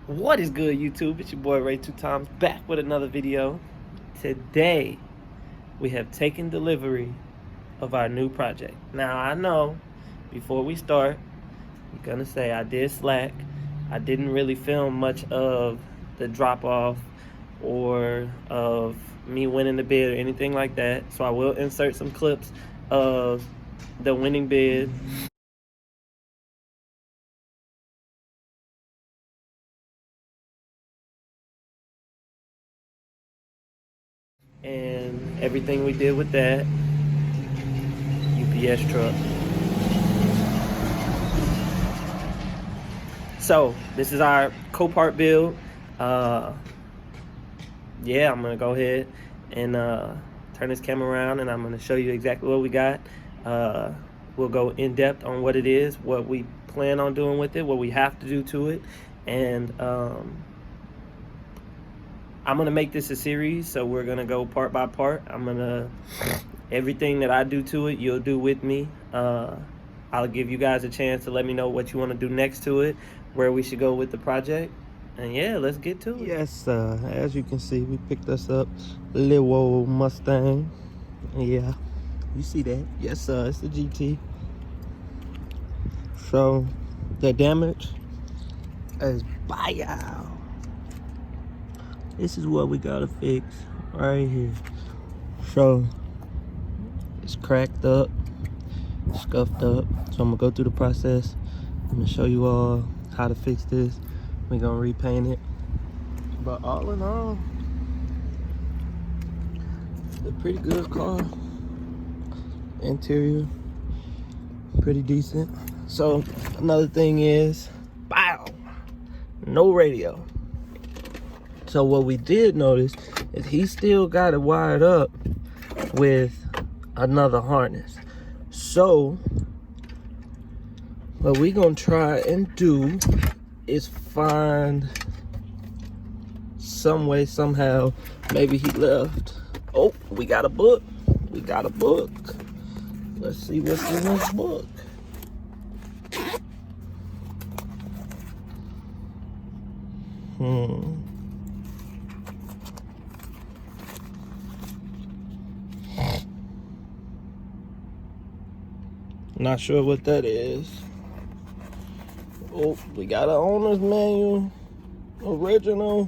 What is good, YouTube? It's your boy Ray 2 Times back with another video. Today we have taken delivery of our new project. Now I know before we start you're gonna say I did slack. I didn't really film much of the drop off or of me winning the bid or anything like that, so I will insert some clips of the winning bid. And everything we did with that UPS truck. So this is our copart build. Yeah, I'm gonna go ahead and turn this camera around, and I'm gonna show you exactly what we got. We'll go in depth on what it is, what we plan on doing with it, what we have to do to it, and I'm gonna make this a series, so we're gonna go part by part. Everything that I do to it, you'll do with me. I'll give you guys a chance to let me know what you want to do next to it, where we should go with the project, and yeah, let's get to it. Yes, as you can see, we picked us up a little old Mustang. Yeah, you see that? Yes, it's the GT. So the damage is buyout. This is what we gotta fix right here. So it's cracked up, scuffed up. So I'm gonna go through the process. I'm gonna show you all how to fix this. We're gonna repaint it. But all in all, it's a pretty good car. Interior, pretty decent. So another thing is, bow, no radio. So what we did notice is he still got it wired up with another harness. So what we gonna try and do is find some way, somehow, maybe he left. Oh, we got a book. We got a book. Let's see what's in this book. Not sure what that is. Oh, we got an owner's manual, original.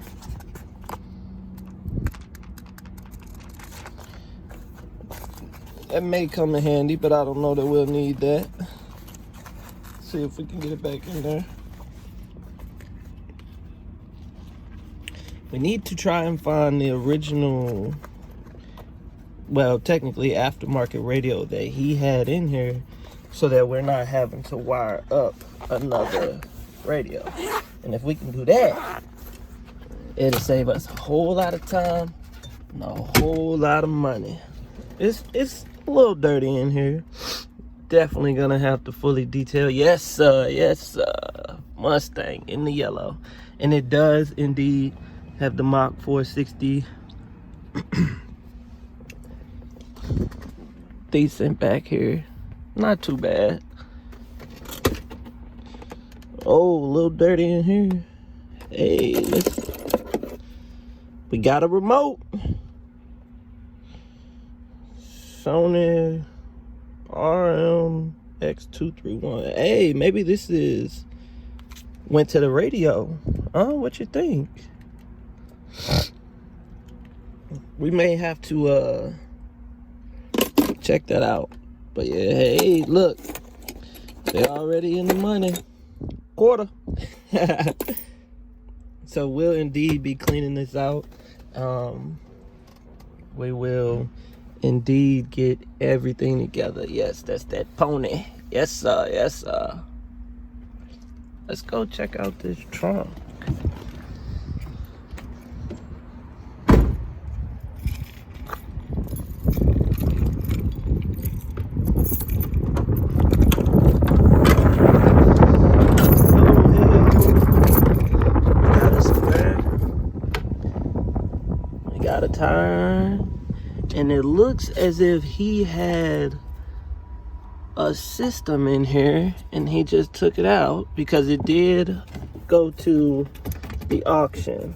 That may come in handy, but I don't know that we'll need that. See if we can get it back in there. We need to try and find the original, well, technically aftermarket radio that he had in here, so that we're not having to wire up another radio. And if we can do that, it'll save us a whole lot of time and a whole lot of money. It's a little dirty in here. Definitely gonna have to fully detail. Yes sir, Mustang in the yellow. And it does indeed have the Mach 460. Decent back here. Not too bad. Oh, a little dirty in here. Hey, we got a remote. Sony RM-X231. Hey, maybe this went to the radio. What you think? We may have to check that out. But yeah, hey, look, they're already in the money. Quarter. So we'll indeed be cleaning this out. We will indeed get everything together. Yes, that's that pony. Yes sir, yes sir. Let's go check out this trunk. Got a tire, and it looks as if he had a system in here and he just took it out, because it did go to the auction.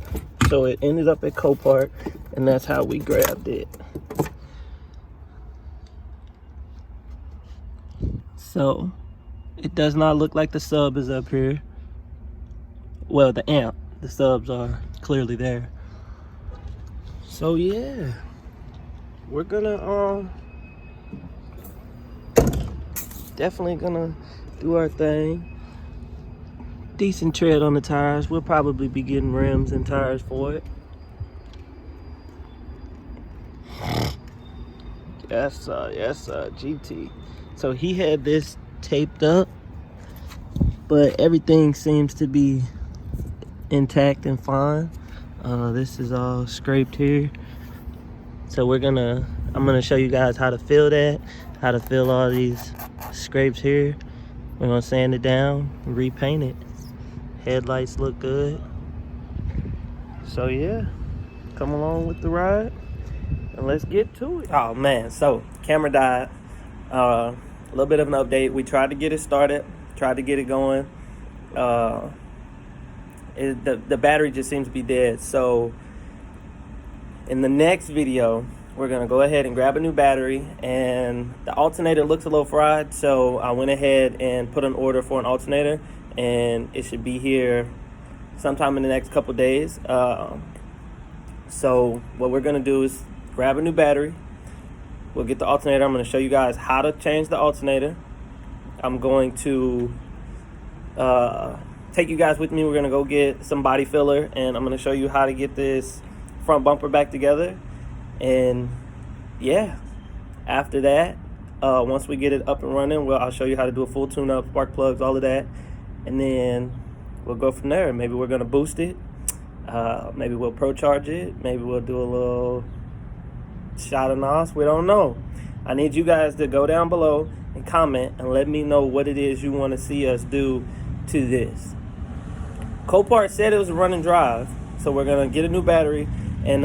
So it ended up at Copart, and that's how we grabbed it. So it does not look like the sub is up here. Well, the amp, the subs are clearly there. So yeah, we're gonna definitely gonna do our thing. Decent tread on the tires. We'll probably be getting rims and tires for it. Yes, GT. So he had this taped up, but everything seems to be intact and fine. This is all scraped here. So I'm gonna show you guys how to fill that, how to fill all these scrapes here. We're gonna sand it down, repaint it. Headlights look good. So yeah, come along with the ride and let's get to it. Oh man, so camera died. A little bit of an update. We tried to get it started, tried to get it going. The battery just seems to be dead. So in the next video, we're gonna go ahead and grab a new battery, and the alternator looks a little fried, so I went ahead and put an order for an alternator, and it should be here sometime in the next couple days. So what we're gonna do is grab a new battery. We'll get the alternator. I'm gonna show you guys how to change the alternator. I'm going to take you guys with me. We're gonna go get some body filler, and I'm gonna show you how to get this front bumper back together. And yeah, after that, once we get it up and running, I'll show you how to do a full tune-up, spark plugs, all of that, and then we'll go from there. Maybe we're gonna boost it, maybe we'll pro charge it, maybe we'll do a little shot of NOS. We don't know. I need you guys to go down below and comment and let me know what it is you want to see us do to this. Copart said it was a run and drive, so we're gonna get a new battery, and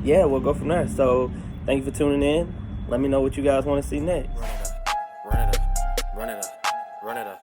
yeah, we'll go from there. So thank you for tuning in. Let me know what you guys want to see next.